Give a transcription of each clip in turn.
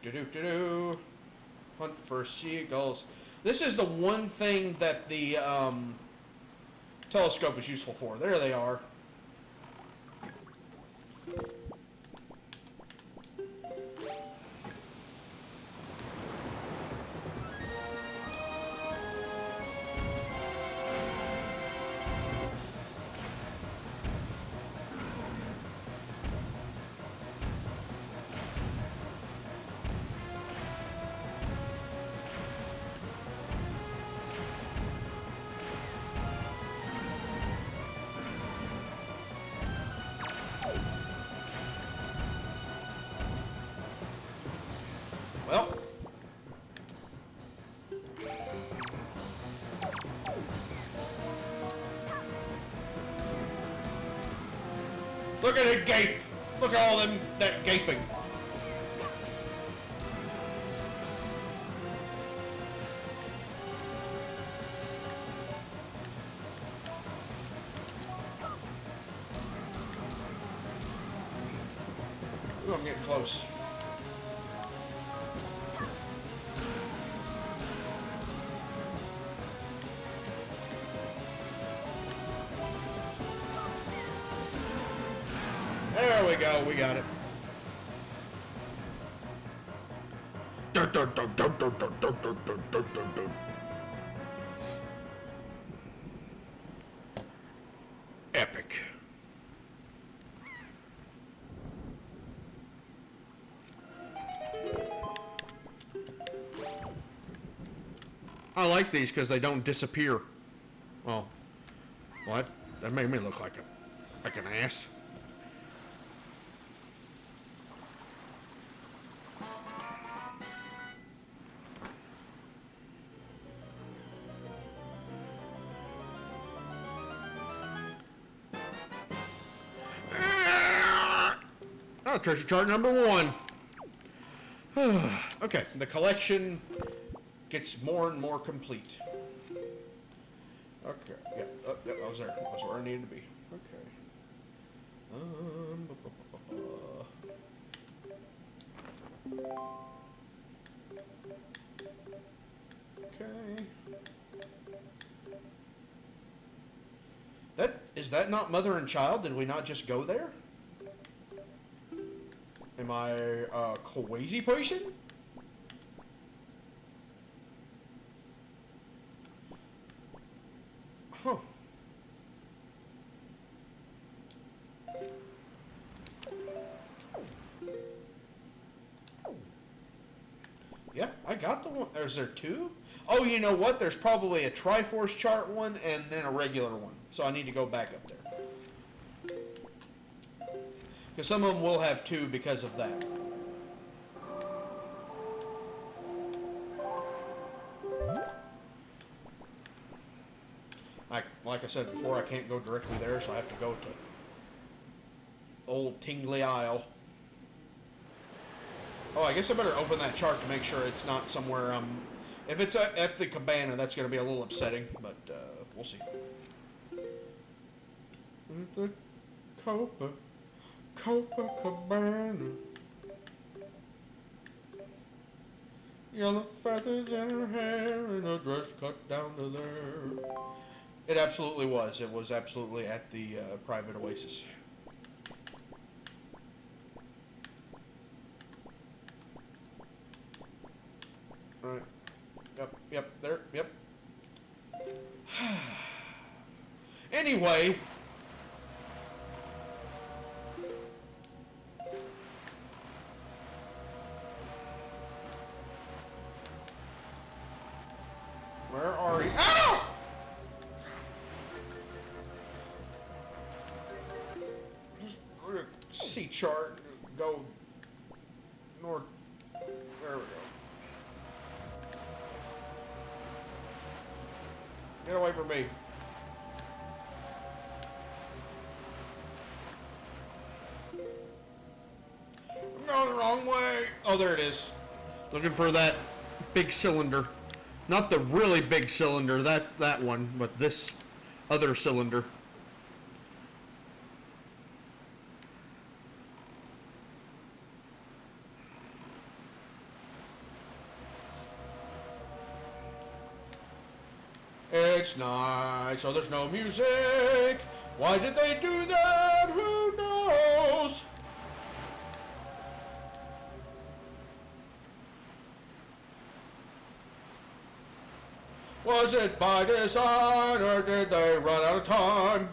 Do. Hunt for seagulls. This is the one thing that the telescope is useful for. There they are. Well, look at it gape. Look at all that gaping. Ooh, I'm getting close. There we go, we got it. Epic. I like these because they don't disappear. Well, what? That made me look like an ass. Oh, treasure chart number 1. Okay, the collection gets more and more complete. Okay, yeah, I was there. I was where I needed to be. Okay. Okay. Is that not mother and child? Did we not just go there? Am I a crazy person? Huh. Yeah, I got the one. Is there 2? Oh, you know what? There's probably a Triforce chart one and then a regular one. So I need to go back up there. Because some of them will have 2 because of that. Like I said before, I can't go directly there, so I have to go to Old Tingly Isle. Oh, I guess I better open that chart to make sure it's not somewhere, if it's at the cabana, that's going to be a little upsetting, but, we'll see. The Copacabana. Yellow feathers in her hair and a dress cut down to there. It absolutely was. It was absolutely at the private oasis. Right. Yep, there, yep. Anyway. Where are you? Ow! Just look at C chart. Just go north. There we go. Get away from me. I'm going the wrong way. Oh, there it is. Looking for that big cylinder. Not the really big cylinder, that one, but this other cylinder. It's night, so there's no music. Why did they do that? Who knows? Was it by design, or did they run out of time?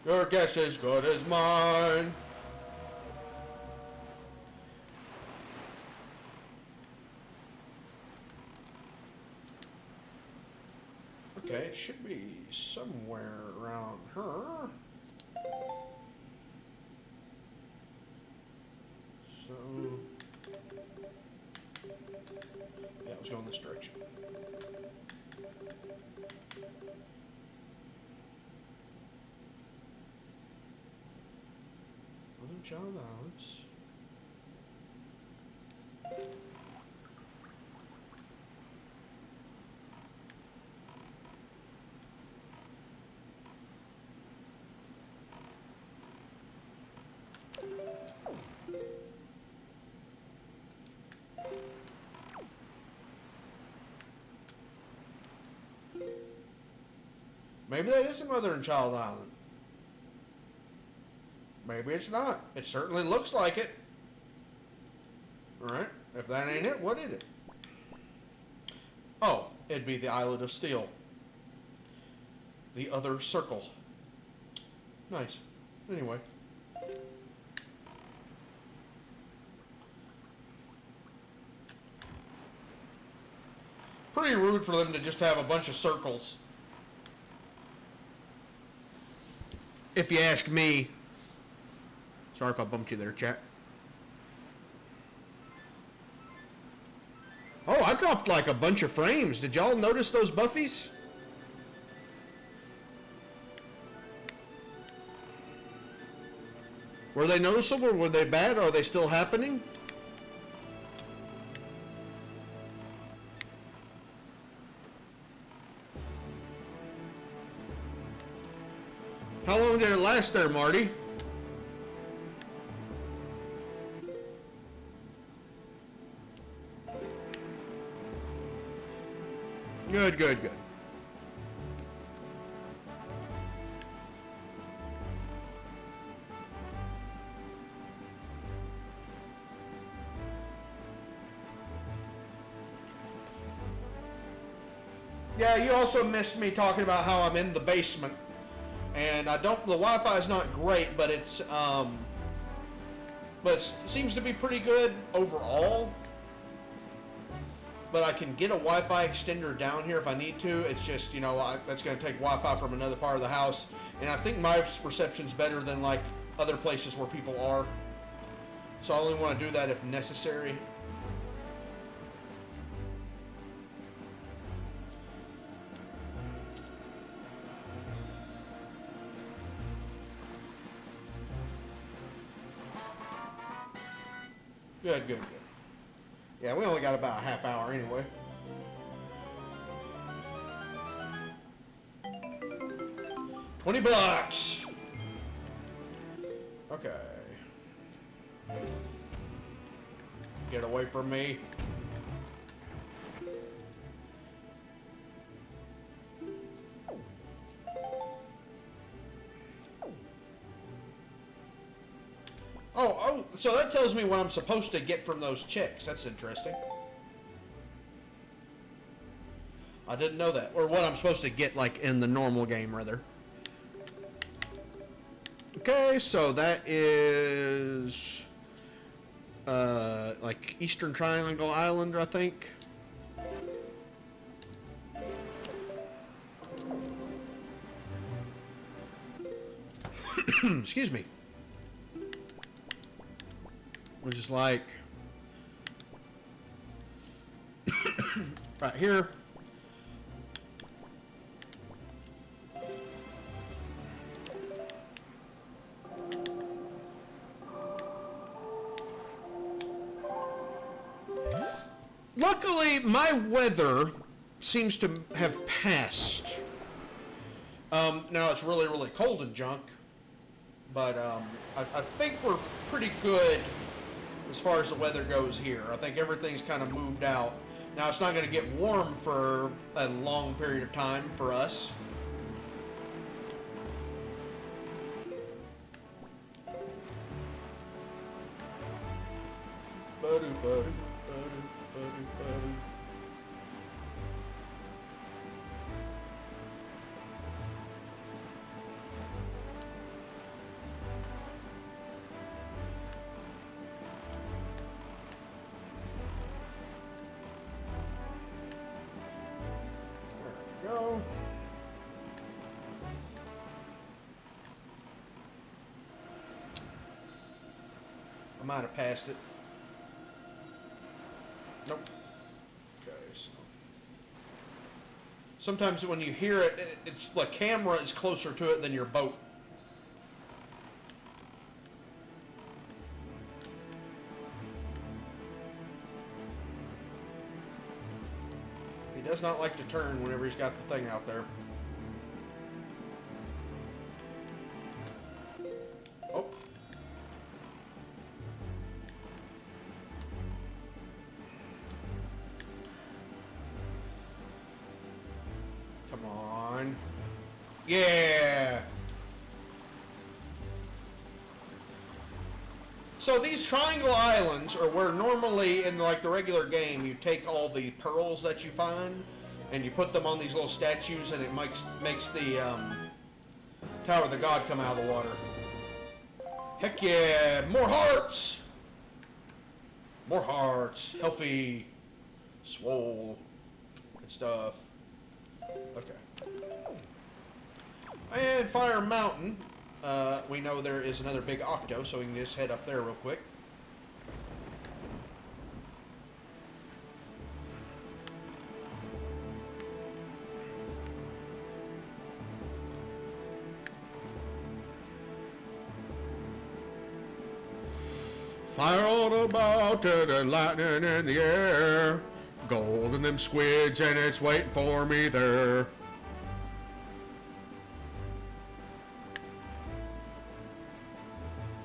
Your guess is as good as mine. Okay, it should be somewhere around her. So, yeah, let's go in this direction. Northern Child Islands. Maybe that is a Mother and Child Island. Maybe it's not. It certainly looks like it. Alright, if that ain't it, what is it? Oh, it'd be the Island of Steel. The other circle. Nice. Anyway. Pretty rude for them to just have a bunch of circles. If you ask me. Sorry if I bumped you there, chat. Oh, I dropped like a bunch of frames. Did y'all notice those buffies? Were they noticeable? Were they bad? Are they still happening? How long did it last there, Marty? Good, good, good. Yeah, you also missed me talking about how I'm in the basement. And I don't, the Wi-Fi is not great, but it seems to be pretty good overall. But I can get a Wi-Fi extender down here if I need to. It's just, you know, that's going to take Wi-Fi from another part of the house. And I think my reception's better than like other places where people are. So I only want to do that if necessary. Good, good, good. Yeah, we only got about a half hour anyway. $20. Okay. Get away from me. Oh, so that tells me what I'm supposed to get from those chicks. That's interesting. I didn't know that. Or what I'm supposed to get, like, in the normal game, rather. Okay, so that is... like, Eastern Triangle Island, I think. Excuse me. Which is like right here. Luckily, my weather seems to have passed. Now it's really, really cold and junk, but I think we're pretty good as far as the weather goes here. I think everything's kind of moved out. Now, it's not going to get warm for a long period of time for us. Go. I might have passed it. Nope. Okay, so sometimes when you hear it, it's the camera is closer to it than your boat. He does not like to turn whenever he's got the thing out there. Oh. Come on. Yeah. So these triangle islands are where normally in like the regular game you take all the pearls that you find and you put them on these little statues and it makes the Tower of the God come out of the water. Heck yeah! More hearts! More hearts. Healthy. Swole. Good stuff. Okay. And Fire Mountain. We know there is another big octo, so we can just head up there real quick. Fire all about the lightning in the air, gold in them squids, and it's waiting for me there.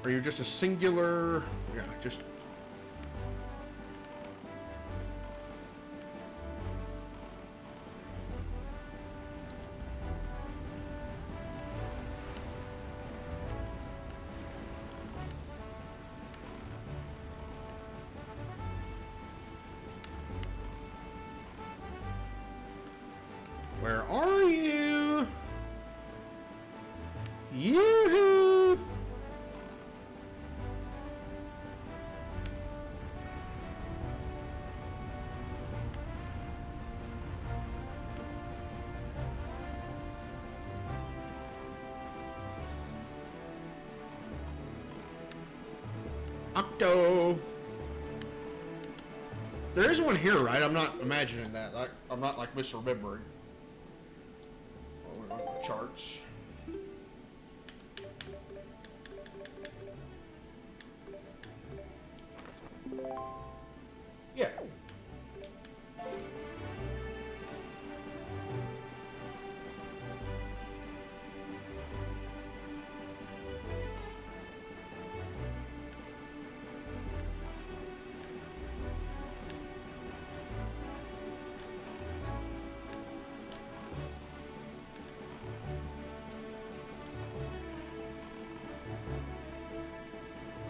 Are you just a singular? Yeah, just. Where are you? Yoo-hoo! Octo. There is one here, right? I'm not imagining that. I'm not like misremembering. Oh, we're on the charts. Yeah.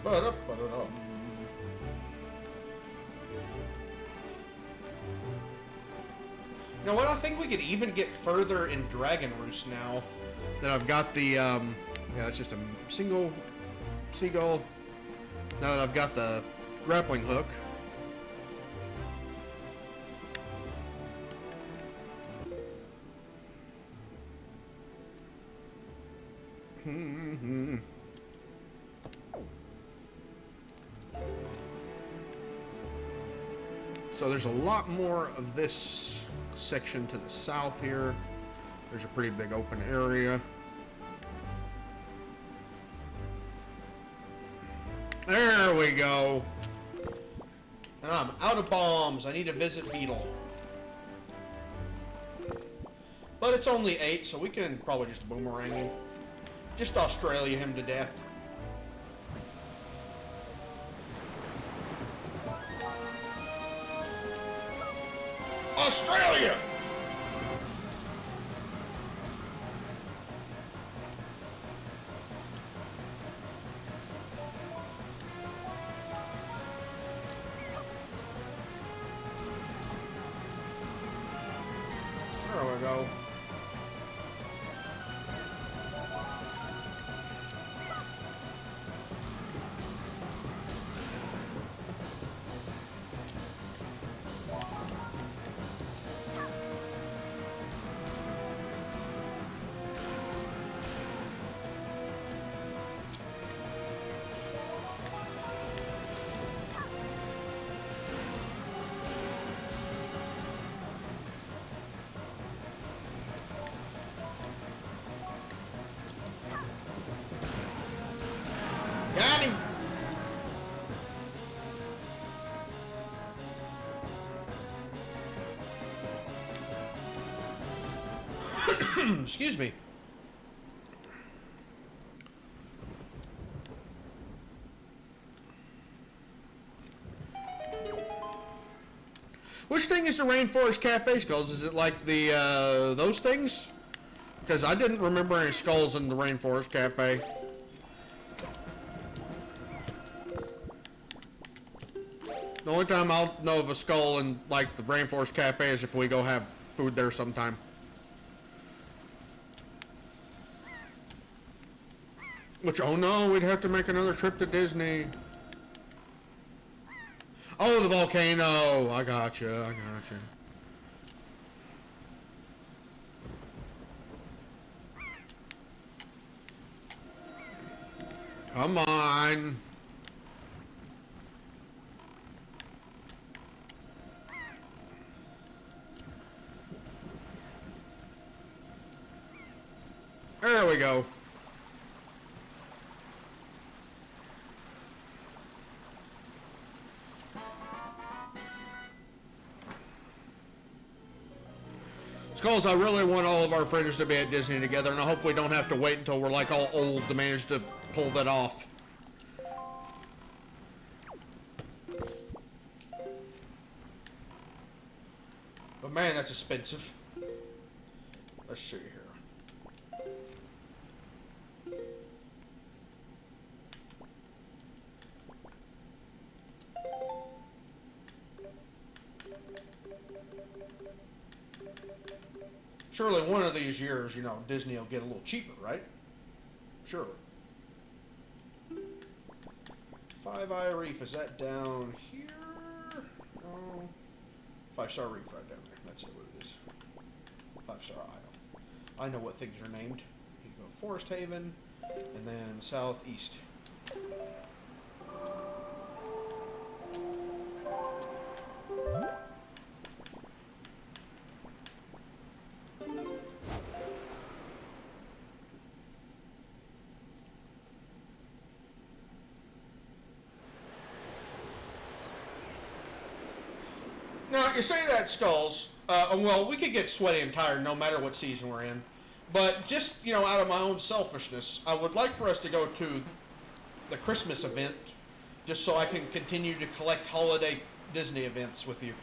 Ba-da-ba-da-dum. You know what? I think we could even get further in Dragon Roost now that I've got the, yeah, it's just a single seagull. Now that I've got the grappling hook. So there's a lot more of this section to the south here. There's a pretty big open area. There we go. And I'm out of bombs. I need to visit Beetle. But it's only 8, so we can probably just boomerang him. Just Australia him to death. Australia! There we go. Got him! Excuse me. Which thing is the Rainforest Cafe skulls? Is it like the, those things? Because I didn't remember any skulls in the Rainforest Cafe. The only time I'll know of a skull in, like, the Rainforest Cafe is if we go have food there sometime. Which, oh no, we'd have to make another trip to Disney. Oh, the volcano. I gotcha, I gotcha. Come on. There we go. Skulls, I really want all of our friends to be at Disney together, and I hope we don't have to wait until we're like all old to manage to pull that off. But man, that's expensive. Let's see here. Surely one of these years, you know, Disney will get a little cheaper, right? Surely. Five Eye Reef, is that down here? No. 5-Star Reef right down there. That's what it is. 5-Star Isle. I know what things are named. You go Forest Haven, and then southeast. Now, you say that, Skulls. Well, we could get sweaty and tired no matter what season we're in. But just, you know, out of my own selfishness, I would like for us to go to the Christmas event just so I can continue to collect holiday Disney events with you.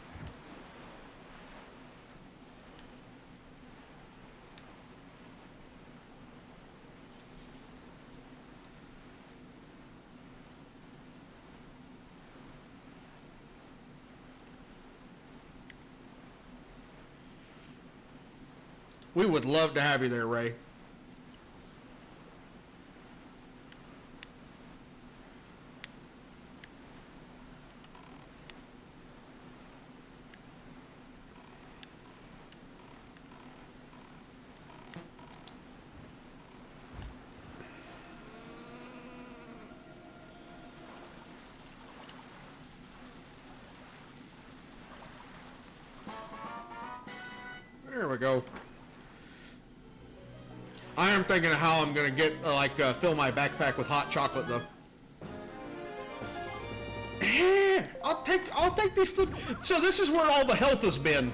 We would love to have you there, Ray. There we go. I am thinking of how I'm gonna get fill my backpack with hot chocolate though. Yeah, I'll take these food. So this is where all the health has been.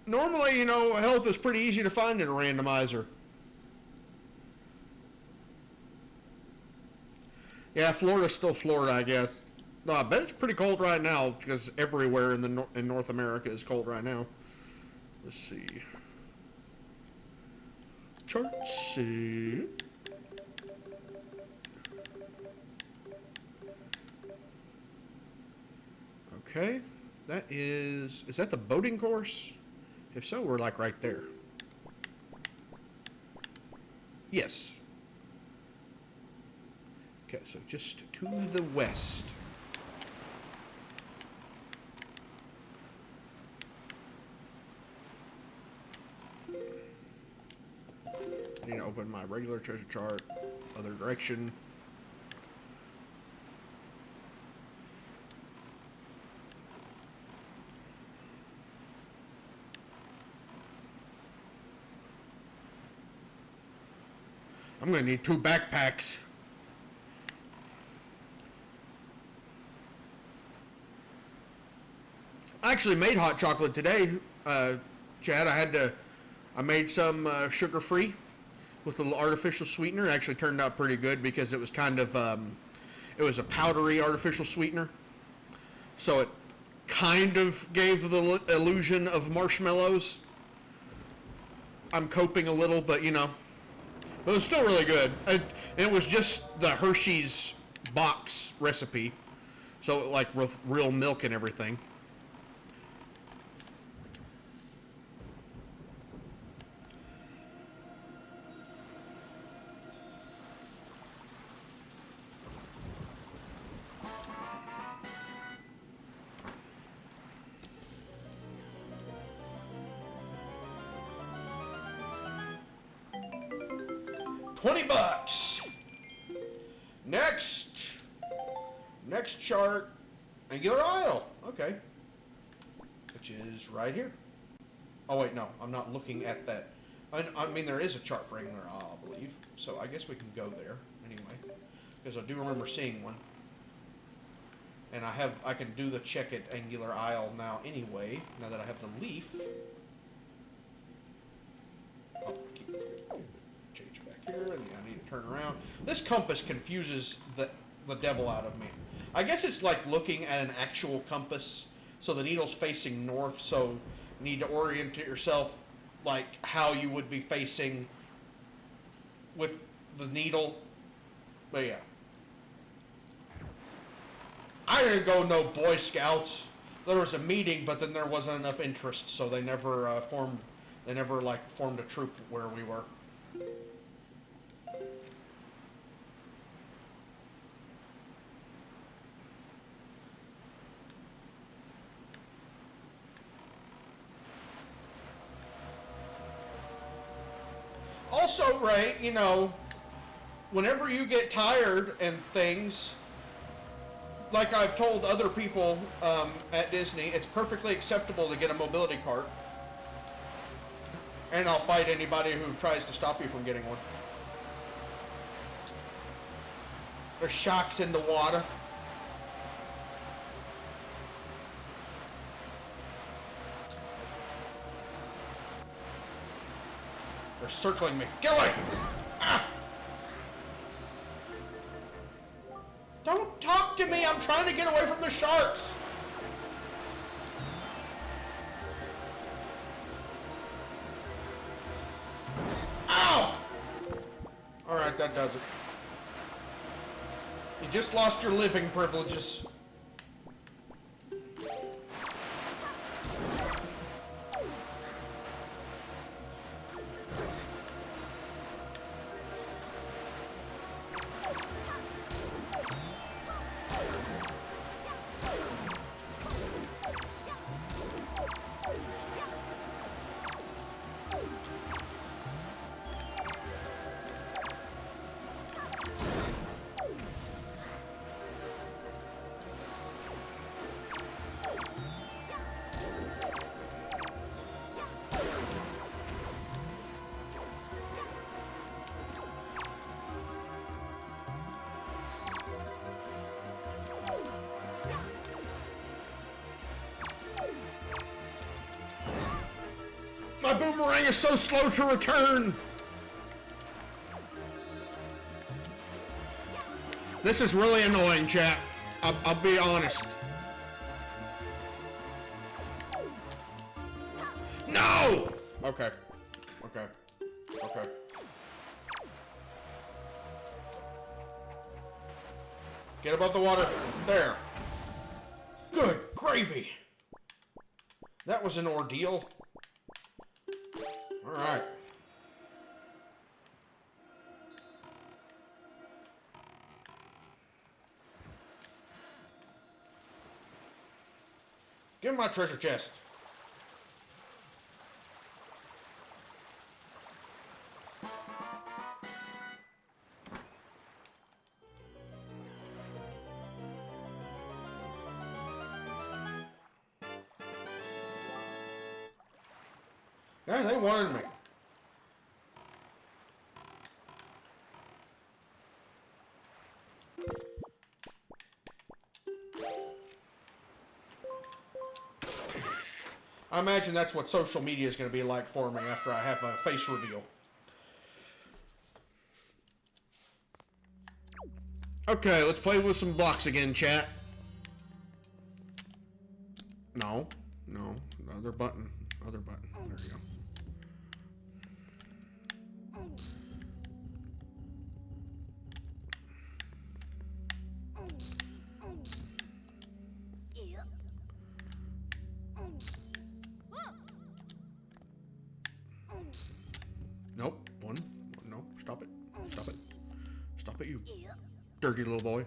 Normally, you know, health is pretty easy to find in a randomizer. Yeah, Florida's still Florida, I guess. No, I bet it's pretty cold right now because everywhere in in North America is cold right now. Let's see. Charts. See. Okay, that is that the boating course? If so, we're like right there. Yes. Okay, so just to the west. I need to open my regular treasure chart, other direction. I'm gonna need 2 backpacks. I actually made hot chocolate today, Chad. I made some sugar-free with a little artificial sweetener. It actually turned out pretty good because it was kind of, it was a powdery artificial sweetener. So it kind of gave the illusion of marshmallows. I'm coping a little, but you know. But it was still really good. It was just the Hershey's box recipe. So like with real milk and everything. $20. Next chart, angular aisle. Okay, which is right here. Oh wait, no, I'm not looking at that. I mean, there is a chart for angular aisle, I believe. So I guess we can go there anyway, because I do remember seeing one. And I can do the check at angular aisle now anyway. Now that I have the leaf. Oh, keep change back here, and I need to turn around. This compass confuses the devil out of me. I guess it's like looking at an actual compass. So the needle's facing north, so you need to orient yourself like how you would be facing with the needle. But yeah. I didn't go no Boy Scouts. There was a meeting, but then there wasn't enough interest, so they never formed a troop where we were. Also, Ray, you know, whenever you get tired and things, like I've told other people at Disney, it's perfectly acceptable to get a mobility cart. And I'll fight anybody who tries to stop you from getting one. There's sharks in the water. They're circling me. Get away! Ah! Don't talk to me! I'm trying to get away from the sharks! Ow! Alright, that does it. You just lost your living privileges. My boomerang is so slow to return! This is really annoying, chat. I'll be honest. No! Okay. Okay. Okay. Get above the water. There. Good gravy. That was an ordeal. All right. Give me my treasure chest. Yeah, they wanted me. I imagine that's what social media is going to be like for me after I have a face reveal. Okay, let's play with some blocks again, chat. No, no, other button, other button. There you go. Nope. One. No. Stop it. Stop it. Stop it, you dirty little boy.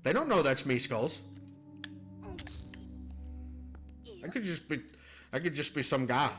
They don't know that's me, Skulls. I could just be some guy.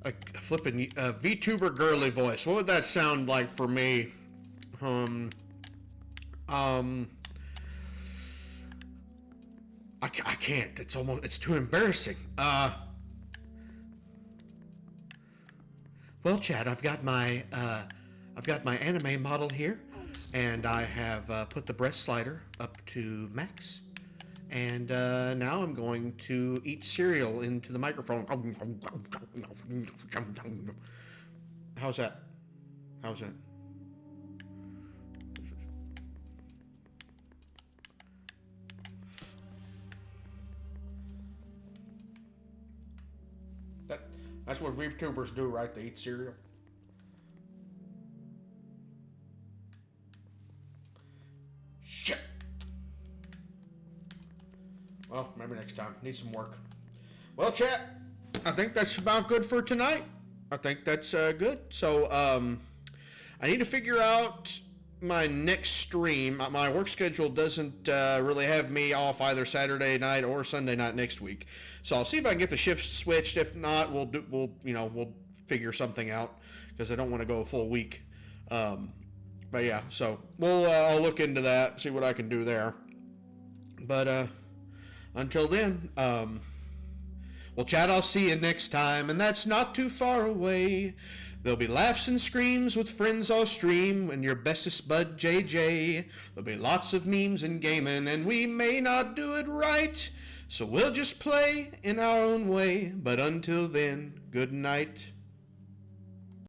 A flippin' VTuber girly voice. What would that sound like for me? I can't. It's too embarrassing. Well, Chad, I've got my anime model here, and I have put the breast slider up to max, and now I'm going to eat cereal into the microphone. How's that? How's that? That's what VTubers do, right? They eat cereal. Shit. Well, maybe next time. Need some work. Well, chat, I think that's about good for tonight. I think that's good. So, I need to figure out my next stream. My work schedule doesn't really have me off either Saturday night or Sunday night next week. So I'll see if I can get the shift switched. If not, we'll figure something out because I don't want to go a full week. But yeah, so I'll look into that, see what I can do there. But until then, well, chat, I'll see you next time, and that's not too far away. There'll be laughs and screams with friends all stream and your bestest bud JJ. There'll be lots of memes and gaming, and we may not do it right, so we'll just play in our own way. But until then, good night.